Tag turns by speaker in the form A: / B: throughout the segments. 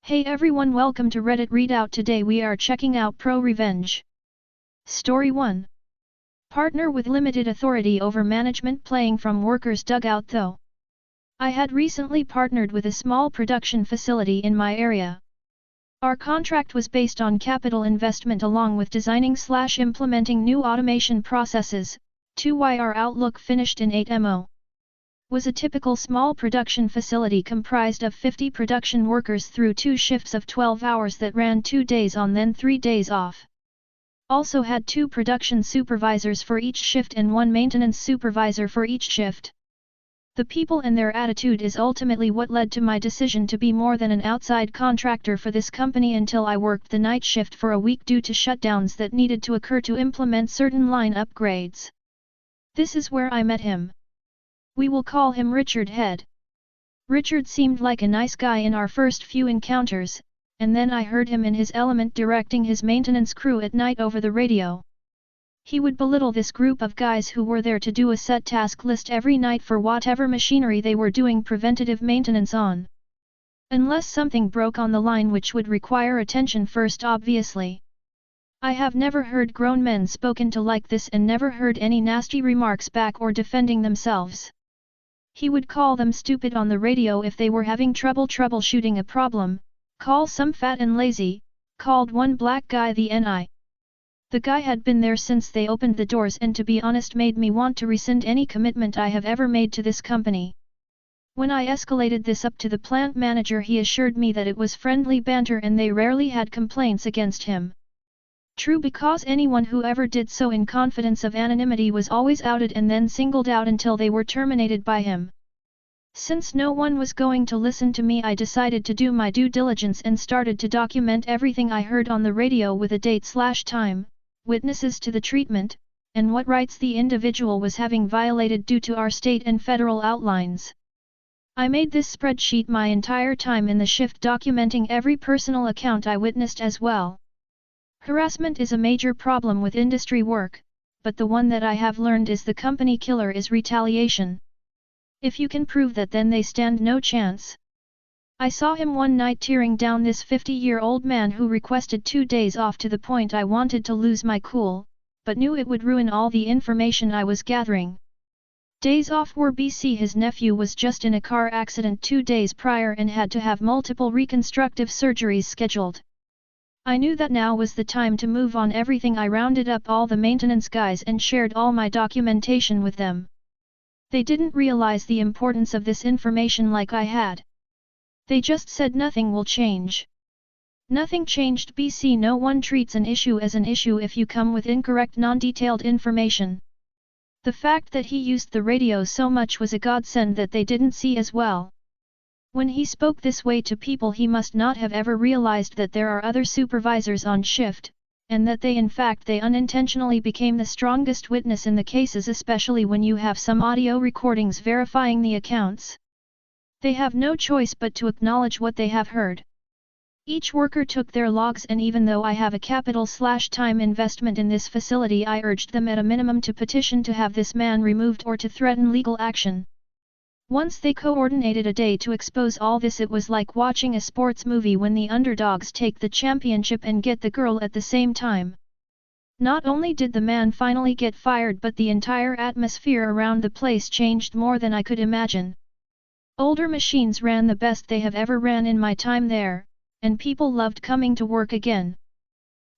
A: Hey everyone, welcome to Reddit Readout. Today we are checking out ProRevenge. Story 1. Partner with limited authority over management, playing from workers' dugout. Though I had recently partnered with a small production facility in my area. Our contract was based on capital investment along with designing/implementing new automation processes, our outlook finished in 8mo. Was a typical small production facility comprised of 50 production workers through 2 shifts of 12 hours that ran 2 days on then 3 days off. Also had 2 production supervisors for each shift and 1 maintenance supervisor for each shift. The people and their attitude is ultimately what led to my decision to be more than an outside contractor for this company until I worked the night shift for a week due to shutdowns that needed to occur to implement certain line upgrades. This is where I met him. We will call him Richard Head. Richard seemed like a nice guy in our first few encounters, and then I heard him in his element directing his maintenance crew at night over the radio. He would belittle this group of guys who were there to do a set task list every night for whatever machinery they were doing preventative maintenance on. Unless something broke on the line, which would require attention first, obviously. I have never heard grown men spoken to like this and never heard any nasty remarks back or defending themselves. He would call them stupid on the radio if they were having trouble troubleshooting a problem, call some fat and lazy, called one black guy the NI. The guy had been there since they opened the doors, and to be honest made me want to rescind any commitment I have ever made to this company. When I escalated this up to the plant manager, he assured me that it was friendly banter and they rarely had complaints against him. True, because anyone who ever did so in confidence of anonymity was always outed and then singled out until they were terminated by him. Since no one was going to listen to me, I decided to do my due diligence and started to document everything I heard on the radio with a date/time, witnesses to the treatment, and what rights the individual was having violated due to our state and federal outlines. I made this spreadsheet my entire time in the shift, documenting every personal account I witnessed as well. Harassment is a major problem with industry work, but the one that I have learned is the company killer is retaliation. If you can prove that, then they stand no chance. I saw him one night tearing down this 50-year-old man who requested 2 days off, to the point I wanted to lose my cool, but knew it would ruin all the information I was gathering. Days off were BC. His nephew was just in a car accident 2 days prior and had to have multiple reconstructive surgeries scheduled. I knew that now was the time to move on everything. I rounded up all the maintenance guys and shared all my documentation with them. They didn't realize the importance of this information like I had. They just said nothing will change. Nothing changed. BC. No one treats an issue as an issue if you come with incorrect, non-detailed information. The fact that he used the radio so much was a godsend that they didn't see as well. When he spoke this way to people, he must not have ever realized that there are other supervisors on shift, and that they unintentionally became the strongest witness in the cases, especially when you have some audio recordings verifying the accounts. They have no choice but to acknowledge what they have heard. Each worker took their logs, and even though I have a capital/time investment in this facility, I urged them at a minimum to petition to have this man removed or to threaten legal action. Once they coordinated a day to expose all this, it was like watching a sports movie when the underdogs take the championship and get the girl at the same time. Not only did the man finally get fired, but the entire atmosphere around the place changed more than I could imagine. Older machines ran the best they have ever ran in my time there, and people loved coming to work again.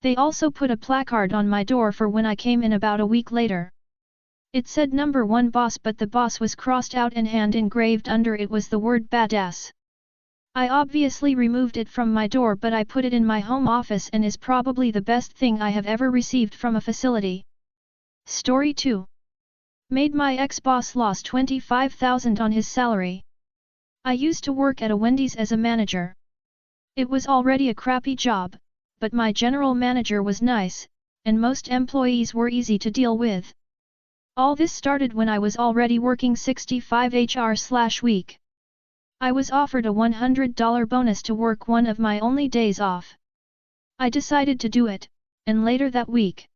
A: They also put a placard on my door for when I came in about a week later. It said "Number 1 Boss," but the boss was crossed out and hand engraved under it was the word "Badass." I obviously removed it from my door, but I put it in my home office and is probably the best thing I have ever received from a facility. Story 2. Made my ex-boss lost $25,000 on his salary. I used to work at a Wendy's as a manager. It was already a crappy job, but my general manager was nice, and most employees were easy to deal with. All this started when I was already working 65 HR/week. I was offered a $100 bonus to work one of my only days off. I decided to do it, and later that week,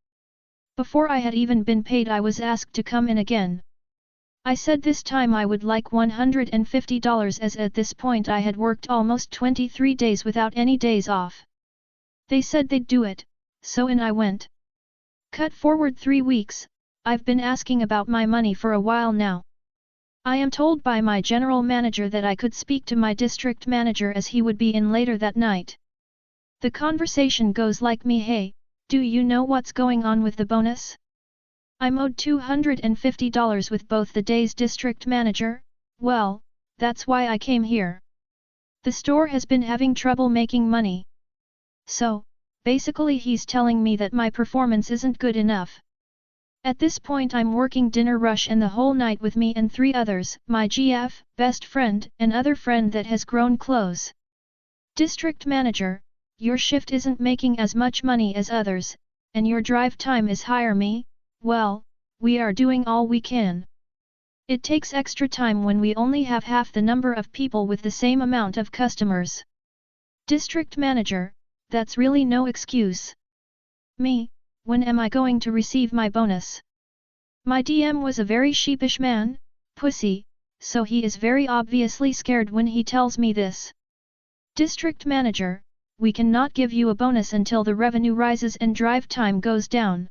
A: before I had even been paid, I was asked to come in again. I said this time I would like $150 as at this point I had worked almost 23 days without any days off. They said they'd do it, so in I went. Cut forward 3 weeks, I've been asking about my money for a while now. I am told by my general manager that I could speak to my district manager as he would be in later that night. The conversation goes like me, hey, do you know what's going on with the bonus? I'm owed $250 with both the day's district manager, well, that's why I came here. The store has been having trouble making money. So, basically he's telling me that my performance isn't good enough. At this point I'm working dinner rush and the whole night with me and 3 others, my GF, best friend, and other friend that has grown close. District manager, your shift isn't making as much money as others, and your drive time is higher me, well, we are doing all we can. It takes extra time when we only have half the number of people with the same amount of customers. District manager, that's really no excuse. Me, when am I going to receive my bonus? My DM was a very sheepish man, pussy, so he is very obviously scared when he tells me this. District manager, we cannot give you a bonus until the revenue rises and drive time goes down.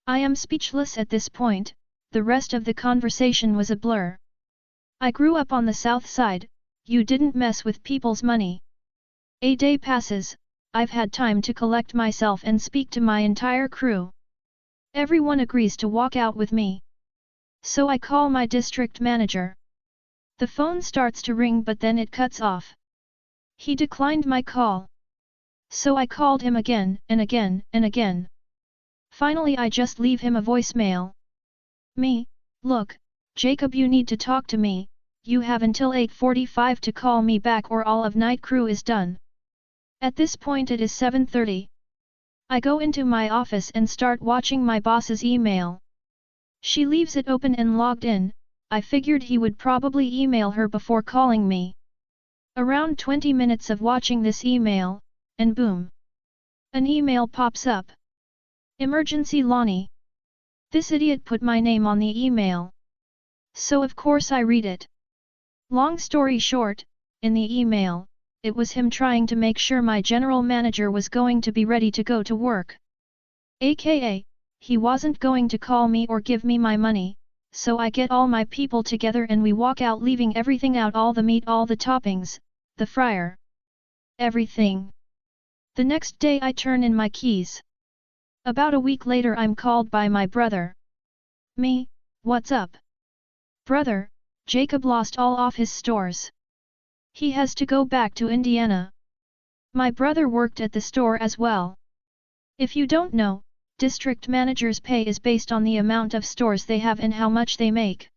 A: I am speechless at this point, the rest of the conversation was a blur. I grew up on the south side, you didn't mess with people's money. A day passes, I've had time to collect myself and speak to my entire crew. Everyone agrees to walk out with me. So I call my district manager. The phone starts to ring but then it cuts off. He declined my call. So I called him again and again and again. Finally I just leave him a voicemail. Me, look, Jacob, you need to talk to me, you have until 8:45 to call me back or all of night crew is done. At this point it is 7:30. I go into my office and start watching my boss's email. She leaves it open and logged in, I figured he would probably email her before calling me. Around 20 minutes of watching this email, and boom! An email pops up. Emergency Lonnie. This idiot put my name on the email. So of course I read it. Long story short, in the email, it was him trying to make sure my general manager was going to be ready to go to work. AKA, he wasn't going to call me or give me my money, so I get all my people together and we walk out leaving everything out, all the meat, all the toppings, the fryer. Everything. The next day I turn in my keys. About a week later I'm called by my brother. Me, what's up? Brother, Jacob lost all of his stores. He has to go back to Indiana. My brother worked at the store as well. If you don't know, district managers' pay is based on the amount of stores they have and how much they make.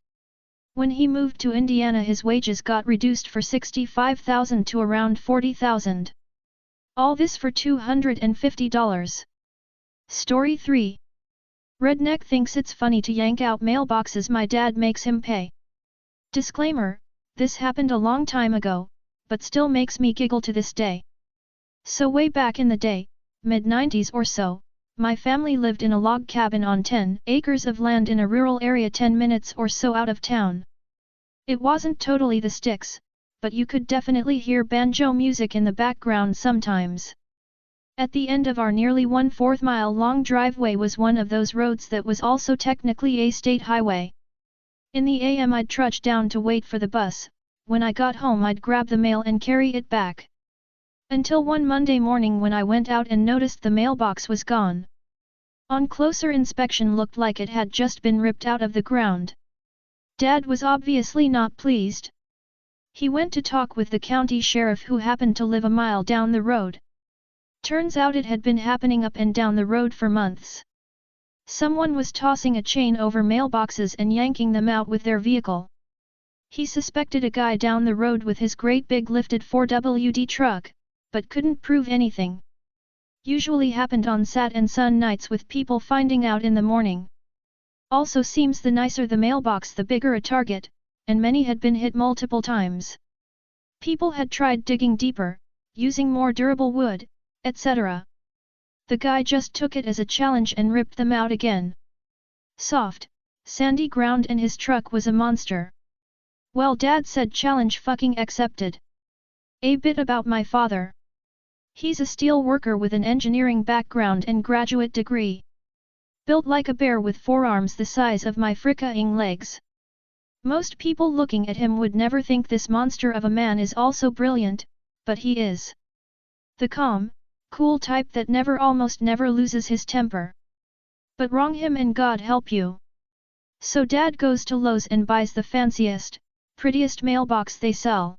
A: When he moved to Indiana his wages got reduced for $65,000 to around $40,000. All this for $250. Story 3. Redneck thinks it's funny to yank out mailboxes my dad makes him pay. Disclaimer, this happened a long time ago, but still makes me giggle to this day. So way back in the day, mid-90s or so, my family lived in a log cabin on 10 acres of land in a rural area 10 minutes or so out of town. It wasn't totally the sticks, but you could definitely hear banjo music in the background sometimes. At the end of our nearly 1/4 mile long driveway was one of those roads that was also technically a state highway. In the AM I'd trudge down to wait for the bus, when I got home I'd grab the mail and carry it back. Until one Monday morning when I went out and noticed the mailbox was gone. On closer inspection looked like it had just been ripped out of the ground. Dad was obviously not pleased. He went to talk with the county sheriff who happened to live a mile down the road. Turns out it had been happening up and down the road for months. Someone was tossing a chain over mailboxes and yanking them out with their vehicle. He suspected a guy down the road with his great big lifted 4WD truck, but couldn't prove anything. Usually happened on Sat and Sun nights with people finding out in the morning. Also seems the nicer the mailbox the bigger a target, and many had been hit multiple times. People had tried digging deeper, using more durable wood, etc. The guy just took it as a challenge and ripped them out again. Soft, sandy ground and his truck was a monster. Well, Dad said, challenge fucking accepted. A bit about my father. He's a steel worker with an engineering background and graduate degree. Built like a bear with forearms the size of my fricka-ing legs. Most people looking at him would never think this monster of a man is also brilliant, but he is. The calm, cool type that almost never loses his temper. But wrong him and God help you. So Dad goes to Lowe's and buys the fanciest, prettiest mailbox they sell.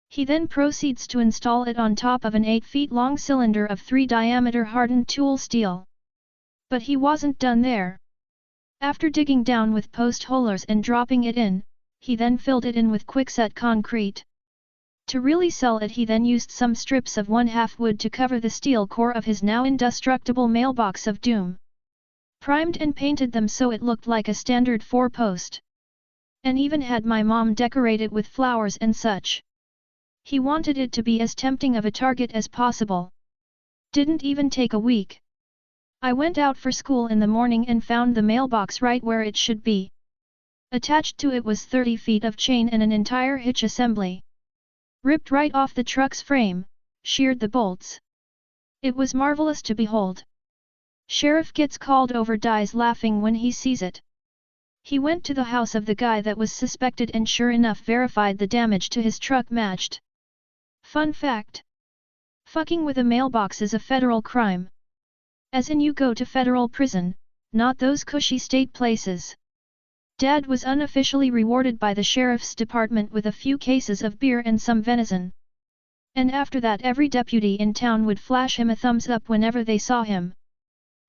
A: He then proceeds to install it on top of an 8 feet long cylinder of 3 diameter hardened tool steel. But he wasn't done there. After digging down with post holers and dropping it in, he then filled it in with quickset concrete. To really sell it, he then used some strips of 1/2 wood to cover the steel core of his now indestructible mailbox of doom. Primed and painted them so it looked like a standard 4-post. And even had my mom decorate it with flowers and such. He wanted it to be as tempting of a target as possible. Didn't even take a week. I went out for school in the morning and found the mailbox right where it should be. Attached to it was 30 feet of chain and an entire hitch assembly. Ripped right off the truck's frame, sheared the bolts. It was marvelous to behold. Sheriff gets called over, dies laughing when he sees it. He went to the house of the guy that was suspected and sure enough verified the damage to his truck matched. Fun fact. Fucking with a mailbox is a federal crime. As in you go to federal prison, not those cushy state places. Dad was unofficially rewarded by the sheriff's department with a few cases of beer and some venison. And after that every deputy in town would flash him a thumbs up whenever they saw him.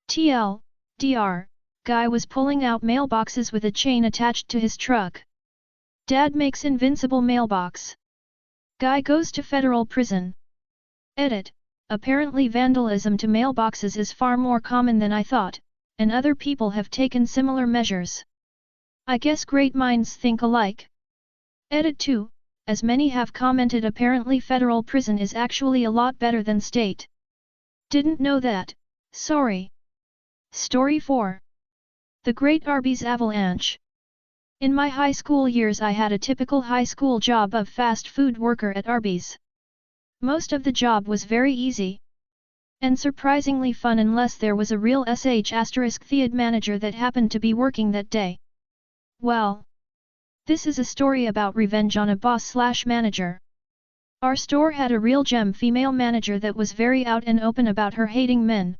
A: Dr. Guy was pulling out mailboxes with a chain attached to his truck. Dad makes invincible mailbox. Guy goes to federal prison. Edit. Apparently vandalism to mailboxes is far more common than I thought, and other people have taken similar measures. I guess great minds think alike. Edit 2. As many have commented, apparently federal prison is actually a lot better than state. Didn't know that, sorry. Story 4. The Great Arby's Avalanche. In my high school years I had a typical high school job of fast food worker at Arby's. Most of the job was very easy. And surprisingly fun unless there was a real *thead manager that happened to be working that day. Well. This is a story about revenge on a boss/manager. Our store had a real gem female manager that was very out and open about her hating men.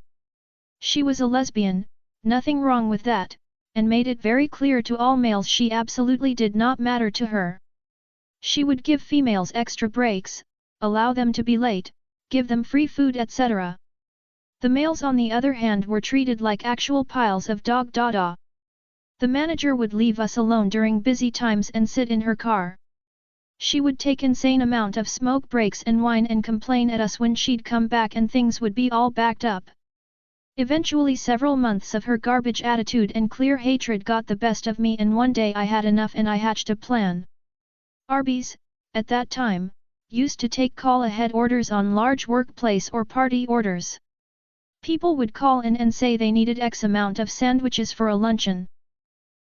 A: She was a lesbian, nothing wrong with that, and made it very clear to all males she absolutely did not matter to her. She would give females extra breaks, allow them to be late, give them free food, etc. The males on the other hand were treated like actual piles of dog dada. The manager would leave us alone during busy times and sit in her car. She would take insane amount of smoke breaks and whine and complain at us when she'd come back and things would be all backed up. Eventually several months of her garbage attitude and clear hatred got the best of me, and one day I had enough and I hatched a plan. Arby's, at that time, used to take call-ahead orders on large workplace or party orders. People would call in and say they needed X amount of sandwiches for a luncheon.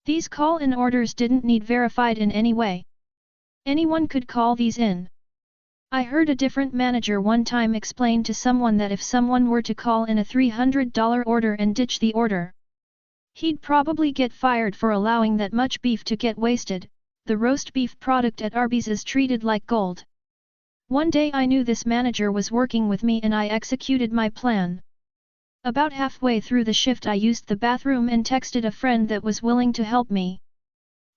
A: These call-in orders didn't need verified in any way. Anyone could call these in. I heard a different manager one time explain to someone that if someone were to call in a $300 order and ditch the order, he'd probably get fired for allowing that much beef to get wasted. The roast beef product at Arby's is treated like gold. One day I knew this manager was working with me and I executed my plan. About halfway through the shift I used the bathroom and texted a friend that was willing to help me.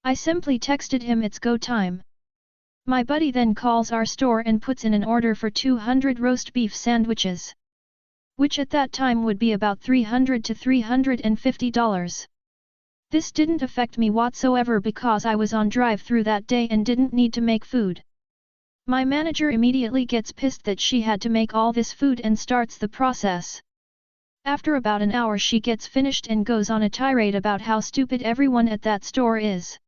A: I simply texted him, "It's go time." My buddy then calls our store and puts in an order for 200 roast beef sandwiches, which at that time would be about $300 to $350. This didn't affect me whatsoever because I was on drive-through that day and didn't need to make food. My manager immediately gets pissed that she had to make all this food and starts the process. After about an hour she gets finished and goes on a tirade about how stupid everyone at that store is.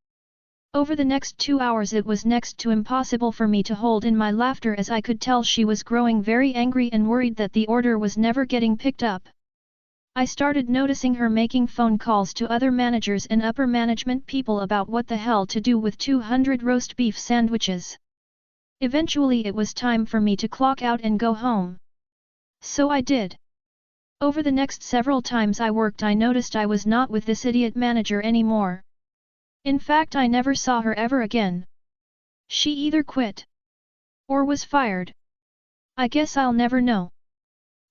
A: Over the next 2 hours it was next to impossible for me to hold in my laughter, as I could tell she was growing very angry and worried that the order was never getting picked up. I started noticing her making phone calls to other managers and upper management people about what the hell to do with 200 roast beef sandwiches. Eventually it was time for me to clock out and go home. So I did. Over the next several times I worked I noticed I was not with this idiot manager anymore. In fact I never saw her ever again. She either quit or was fired. I guess I'll never know.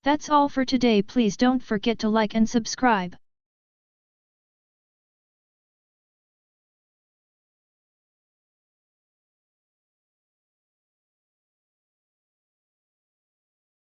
A: That's all for today. Please don't forget to like and subscribe.